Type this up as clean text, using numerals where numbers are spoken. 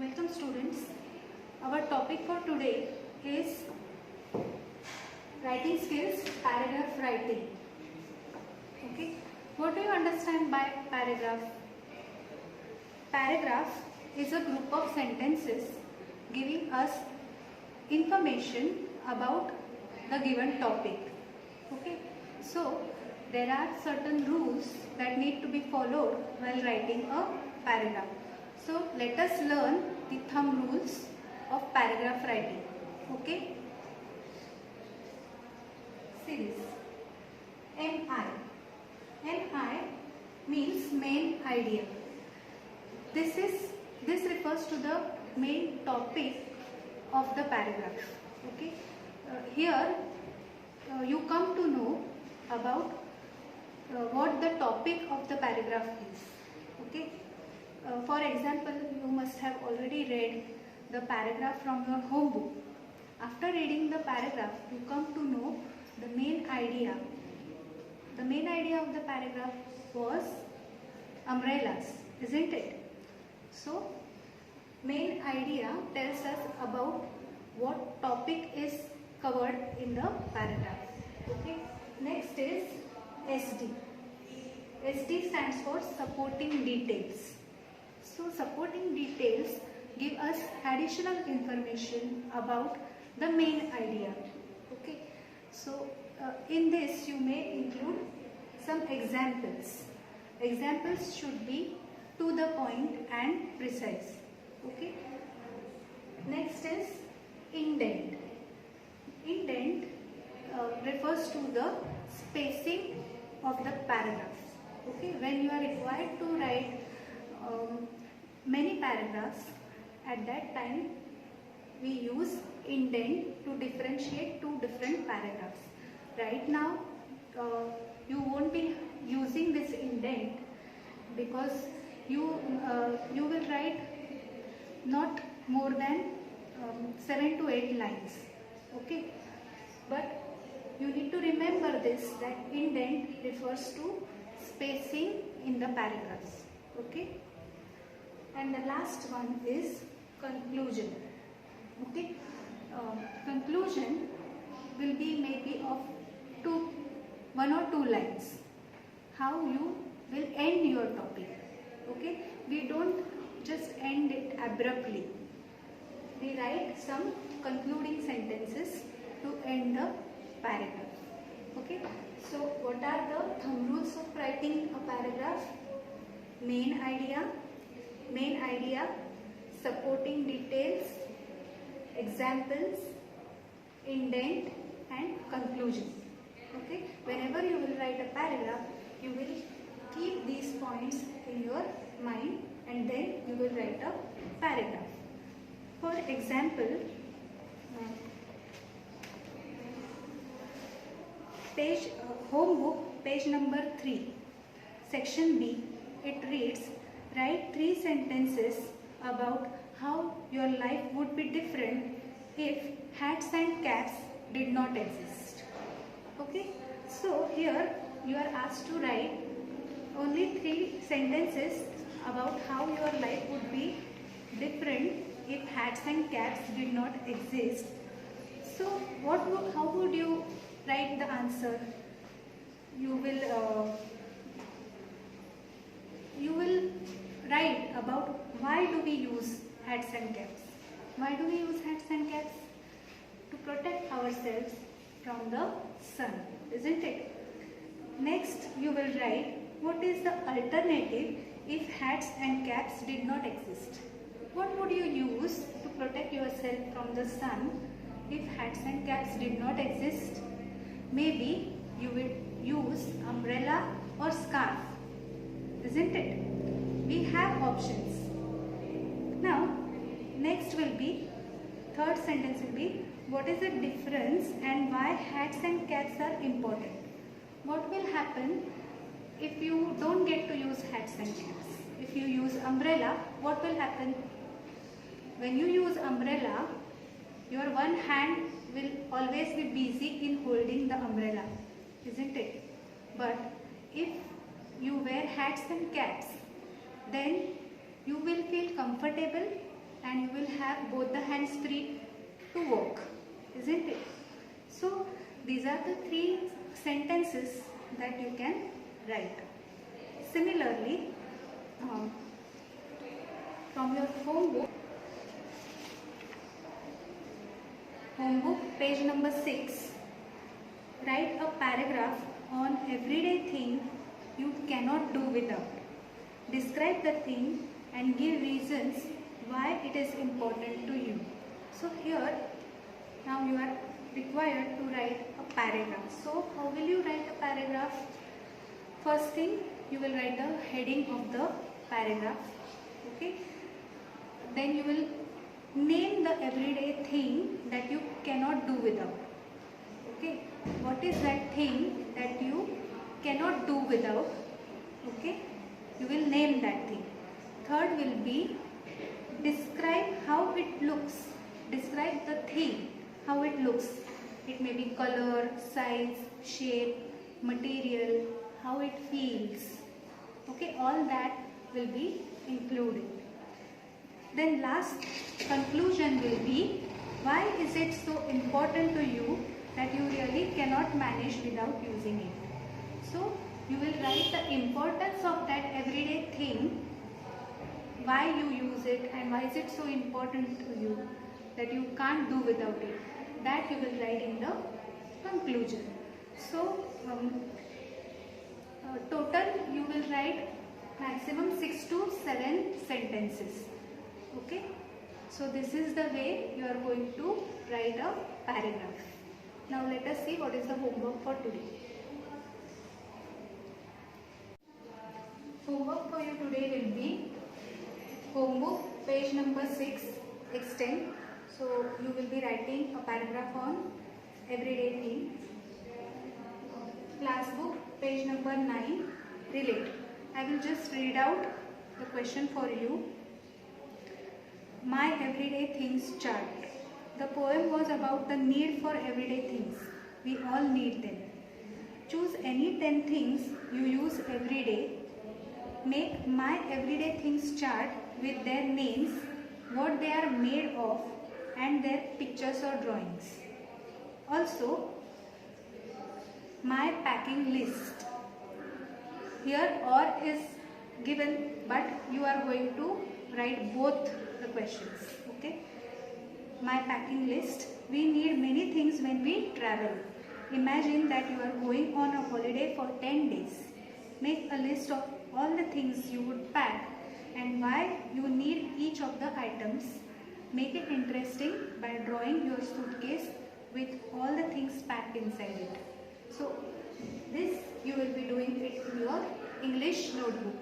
Welcome students. Our topic for today is writing skills, paragraph writing. Okay. What do you understand by paragraph? Paragraph is a group of sentences giving us information about the given topic. Okay. So there are certain rules that need to be followed while writing a paragraph. So let us learn the thumb rules of paragraph writing. Okay. See this. MI. MI means main idea. This refers to the main topic of the paragraph. Okay. Here you come to know about what the topic of the paragraph is. Okay. For example, you must have already read the paragraph from your home book. After reading the paragraph, you come to know the main idea. The main idea of the paragraph was umbrellas, isn't it? So, main idea tells us about what topic is covered in the paragraph. Okay. Next is SD. SD stands for supporting details. So, supporting details give us additional information about the main idea. Okay. So, in this you may include some examples. Examples should be to the point and precise. Okay. Next is indent. Indent refers to the spacing of the paragraph. Okay. When you are required to write many paragraphs, at that time we use indent to differentiate two different paragraphs. Right now you won't be using this indent because you will write not more than 7 to 8 lines. Okay, but you need to remember this, that indent refers to spacing in the paragraphs. Okay. And the last one is conclusion. Okay. Conclusion will be maybe of 1 or 2 lines. How you will end your topic. Okay. We don't just end it abruptly. We write some concluding sentences to end the paragraph. Okay. So what are the thumb rules of writing a paragraph? Main idea, supporting details, examples, indent and conclusion. Okay. Whenever you will write a paragraph, you will keep these points in your mind and then you will write a paragraph. For example, home book, page number 3, section B, it reads, write 3 sentences about how your life would be different if hats and caps did not exist. Okay, so here you are asked to write only 3 sentences about how your life would be different if hats and caps did not exist. So how would you write the answer? You will write about why do we use hats and caps. Why do we use hats and caps? To protect ourselves from the sun, isn't it? Next, you will write what is the alternative if hats and caps did not exist. What would you use to protect yourself from the sun if hats and caps did not exist? Maybe you will use umbrella or scarf, isn't it? We have options. Now, next will be, third sentence will be, what is the difference and why hats and caps are important? What will happen if you don't get to use hats and caps? If you use umbrella, what will happen? When you use umbrella, your one hand will always be busy in holding the umbrella, isn't it? But if you wear hats and caps, then you will feel comfortable and have both the hands free to walk, isn't it? So these are the 3 sentences that you can write. Similarly, from your homework page number 6, write a paragraph on everyday thing you cannot do without. Describe the thing and give reasons why it is important to you. So here, now you are required to write a paragraph. So how will you write a paragraph? First thing, you will write the heading of the paragraph. Okay. Then you will name the everyday thing that you cannot do without. Okay. What is that thing that you cannot do without? Okay. You will name that thing. Third will be describe how it looks. Describe the thing, how it looks. It may be color, size, shape, material, how it feels. Okay, all that will be included. Then last conclusion will be, why is it so important to you that you really cannot manage without using it? So you will write the importance of that everyday thing, why you use it and why is it so important to you that you can't do without it. That you will write in the conclusion. So total you will write maximum 6 to 7 sentences. Okay. So this is the way you are going to write a paragraph. Now let us see what is the homework for today. Homework for you today will be homework page number 6 extend. So you will be writing a paragraph on everyday thing. Class book page number 9 relate. I will just read out the question for you. My everyday things chart. The poem was about the need for everyday things. We all need them. Choose any 10 things you use every day. Make my everyday things chart with their names, what they are made of, and their pictures or drawings. Also, my packing list. Here or is given, but you are going to write both the questions. Okay. My packing list. We need many things when we travel. Imagine that you are going on a holiday for 10 days. Make a list of all the things you would pack and why you need each of the items. Make it interesting by drawing your suitcase with all the things packed inside it. So this you will be doing it in your English notebook.